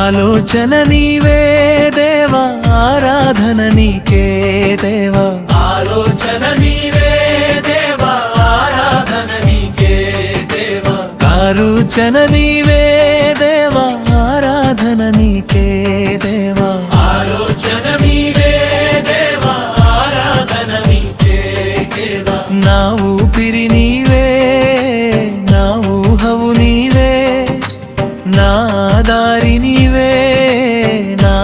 ఆలోచన నీవే దేవా, ఆరాధన నీకే దేవా. ఆలోచన నీవే దేవా, ఆరాధన నీకే దేవా. ఆలోచన నీవే దేవా, ఆరాధన నీకే దేవా. ఆలోచన నీవే దేవా, ఆరాధన నీకే దేవా. నా ఊపిరి నీవే, నా ఊహవు నీవే, నా దారి నీవే, నా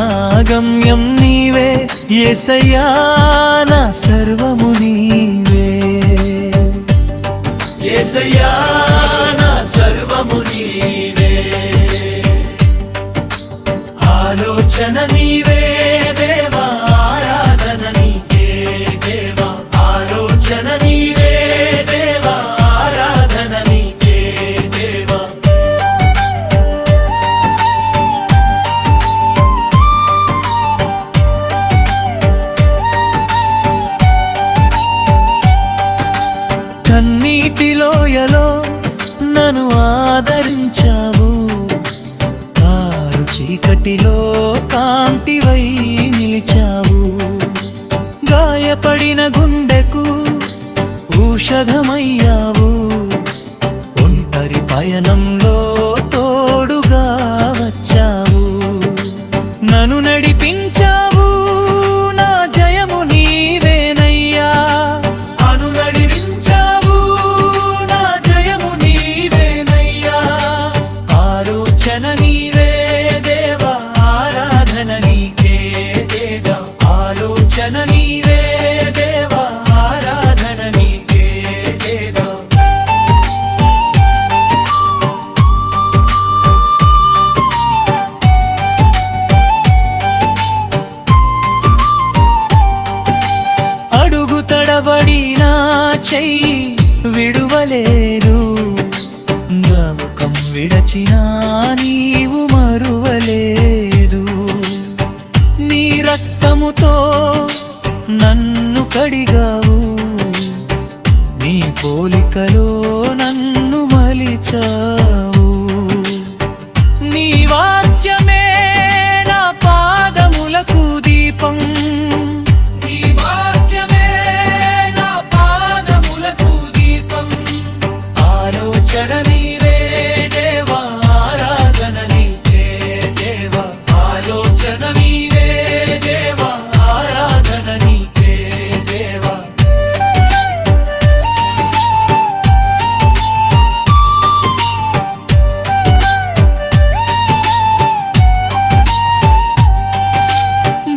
గమ్యం నీవే. యేసయ్యా నా సర్వము నీవే. యేసయ్యా నా సర్వము నీవే. ఆలోచన నీవే దేవా, ఆరాధన నీకే దేవా. ఆలోచన నీవే దేవా, ఆరాధన నీకే దేవా. కన్నీటిలోయలో నన్ను ఆదరించావు, కారు చీకటిలో కాంతివై నిలిచావు. గాయపడిన గుండెకు ఔషధమయ్యావు, ఒంటరి పయనంలో తోడుగా వచ్చావు. నన్ను నడిపించావు, నా జయము నీవేనయ్యా. అను నడిపించావు, నా జయము నీవేనయ్యా. ఆలోచన నీవే దేవా, ఆరాధన నీకే దేవా. ఆలోచన నీవే దేవా, ఆరాధన నీకే దేవా. అడుగు తడబడిన చెయ్యి విడువలేదు, జ్ఞాపకం విడచినా నీవు మరువలేదు. నీ రక్తముతో నన్ను కడిగావు, నీ పోలికలో నన్ను మలిచావు. నీ వాక్యమే నా పాదములకు దీపం, నీ వాక్యమే నా పాదములకు దీపం. ఆలోచన నీవే దేవా, ఆరాధన నీకే దేవా. ఆలోచన నీవే దేవా, ఆరాధన నీకే దేవా.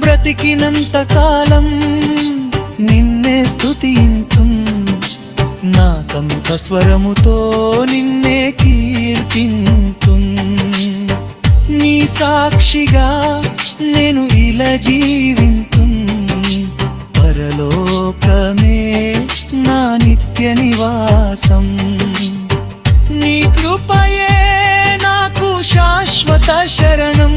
బ్రతికినంత కాలం నిన్నే స్తుతింతుం, నా కంఠ స్వరముతో నిన్నే కీర్తింతుం. నీ సాక్షిగా నేను ఇలా జీవింతుం, పరలోకమే నా నిత్య నివాసం. నీ కృపయే నాకు శాశ్వత శరణం.